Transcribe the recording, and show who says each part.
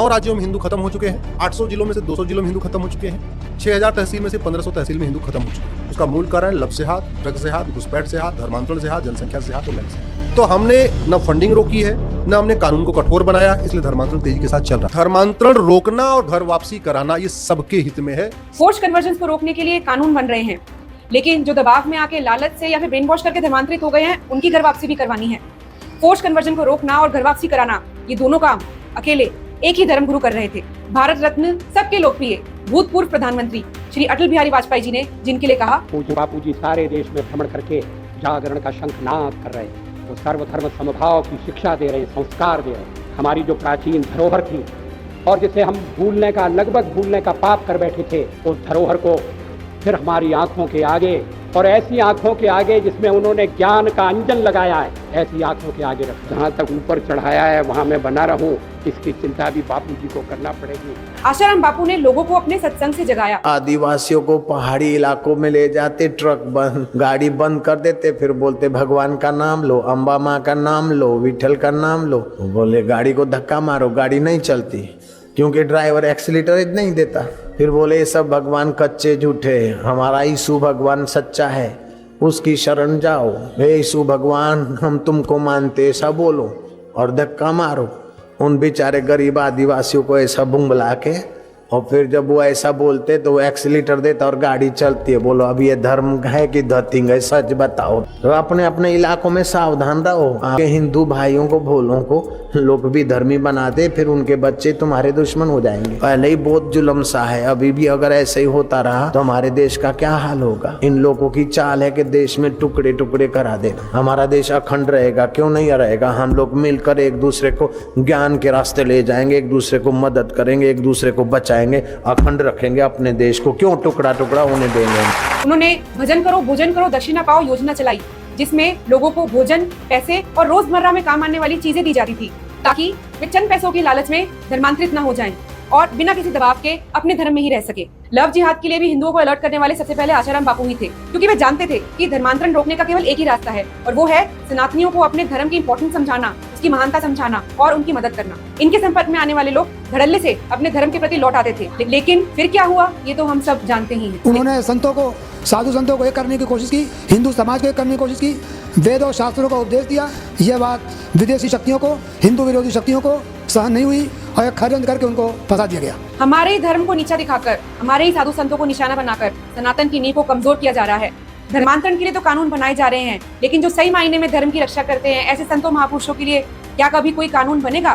Speaker 1: 9 राज्यों में हिंदू खत्म हो चुके हैं, 800 जिलों में से 200 जिलों में हिंदू खत्म हो चुके हैं, 6000 तहसील में से 1500 तहसील में हिंदू खत्म हो चुके हैं। उसका मूल कारण लब से हाथ, ड्रग से हाथ, घुसपैठ से हाथ, धर्मांतरण से हाथ, जनसंख्या से हाथ और लैंड से। तो हमने न फंडिंग रोकी है, न हमने कानून को कठोर बनाया, इसलिए धर्मांतरण तेजी के साथ चल रहा है। धर्मांतरण रोकना और घर वापसी कराना ये सबके हित में है।
Speaker 2: फोर्स कन्वर्जन को रोकने के लिए कानून बन रहे हैं, लेकिन जो दबाव में आके लालच से या फिर ब्रेन वॉश करके धर्मांतरित हो गए हैं, उनकी घर वापसी भी करवानी है। फोर्स कन्वर्जन को रोकना और घर वापसी कराना, ये दोनों काम अकेले एक ही धर्मगुरु कर रहे थे। भारत रत्न, सबके लोकप्रिय भूतपूर्व प्रधानमंत्री श्री अटल बिहारी वाजपेयी जी ने जिनके लिए कहा,
Speaker 3: पूज्य बापू जी सारे देश में भ्रमण करके जागरण का शंखनाद कर रहे हैं, वो सर्वधर्म समभाव की शिक्षा दे रहे हैं, संस्कार दे रहे हैं। हमारी जो प्राचीन धरोहर थी और जिसे हम लगभग भूलने का पाप कर बैठे थे, उस धरोहर को फिर हमारी आंखों के आगे, और ऐसी आंखों के आगे जिसमें उन्होंने ज्ञान का अंजन लगाया है, ऐसी आंखों के आगे रख, जहाँ तक ऊपर चढ़ाया है वहाँ मैं बना रहूं, इसकी चिंता भी बापू जी को करना पड़ेगी।
Speaker 2: आशाराम बापू ने लोगों को अपने सत्संग से जगाया।
Speaker 4: आदिवासियों को पहाड़ी इलाकों में ले जाते, ट्रक बंद, गाड़ी बंद कर देते, फिर बोलते भगवान का नाम लो, अम्बा माँ का नाम लो, विठल का नाम लो। बोले गाड़ी को धक्का मारो, गाड़ी नहीं चलती क्योंकि ड्राइवर एक्सीलेटर नहीं देता। फिर बोले ये सब भगवान कच्चे झूठे, हमारा यीशु भगवान सच्चा है, उसकी शरण जाओ। हे यीशु भगवान हम तुमको मानते, ऐसा बोलो और धक्का मारो। उन बेचारे गरीब आदिवासियों को ऐसा बुंबला के, और फिर जब वो ऐसा बोलते तो वो एक्सीलेटर देता और गाड़ी चलती है। बोलो अब ये धर्म है कि धतिंग है, सच बताओ। तो अपने अपने इलाकों में सावधान रहो। आपके हिंदू भाइयों को भोलों को लोग भी धर्मी बनाते, फिर उनके बच्चे तुम्हारे दुश्मन हो जाएंगे। पहले ही बहुत जुल्म सा है, अभी भी अगर ऐसे ही होता रहा तो हमारे देश का क्या हाल होगा। इन लोगों की चाल है कि देश में टुकड़े टुकड़े करा देना। हमारा देश अखंड रहेगा, क्यों नहीं रहेगा। हम लोग मिलकर एक दूसरे को ज्ञान के रास्ते ले जाएंगे, एक दूसरे को मदद करेंगे, एक दूसरे को बचाएंगे, अखंड रखेंगे अपने देश को। क्यों टुकड़ा टुकड़ा होने देंगे।
Speaker 2: उन्होंने भजन करो भोजन करो दक्षिणा पाओ योजना चलाई, जिसमें लोगों को भोजन, पैसे और रोजमर्रा में काम आने वाली चीजें दी जाती थी, ताकि वे चंद पैसों की लालच में धर्मांतरित न हो जाएं और बिना किसी दबाव के अपने धर्म में ही रह सके। लव जिहाद के लिए भी हिंदुओं को अलर्ट करने वाले सबसे पहले आशाराम बापू ही थे, क्योंकि वे जानते थे कि धर्मांतरण रोकने का केवल एक ही रास्ता है, और वो है सनातनियों को अपने धर्म की इंपॉर्टेंस समझाना, उसकी महानता समझाना और उनकी मदद करना। इनके संपर्क में आने वाले लोग धड़ल्ले से अपने धर्म के प्रति लौट आते थे, लेकिन फिर क्या हुआ ये तो हम सब जानते ही हैं।
Speaker 5: उन्होंने संतों को, साधु संतों को एक करने की कोशिश की, हिंदू समाज को एक करने की कोशिश की, वेद और शास्त्रों का उपदेश दिया। यह बात विदेशी शक्तियों को, हिंदू विरोधी शक्तियों को सहन नहीं हुई और एक षड्यंत्र करके उनको फंसा दिया गया।
Speaker 2: हमारे ही धर्म को नीचा दिखाकर, हमारे ही साधु संतों को निशाना बनाकर सनातन की नींव को कमजोर किया जा रहा है। धर्मांतरण के लिए तो कानून बनाए जा रहे हैं, लेकिन जो सही मायने में धर्म की रक्षा करते हैं, ऐसे संतों महापुरुषों के लिए क्या कभी कोई कानून बनेगा?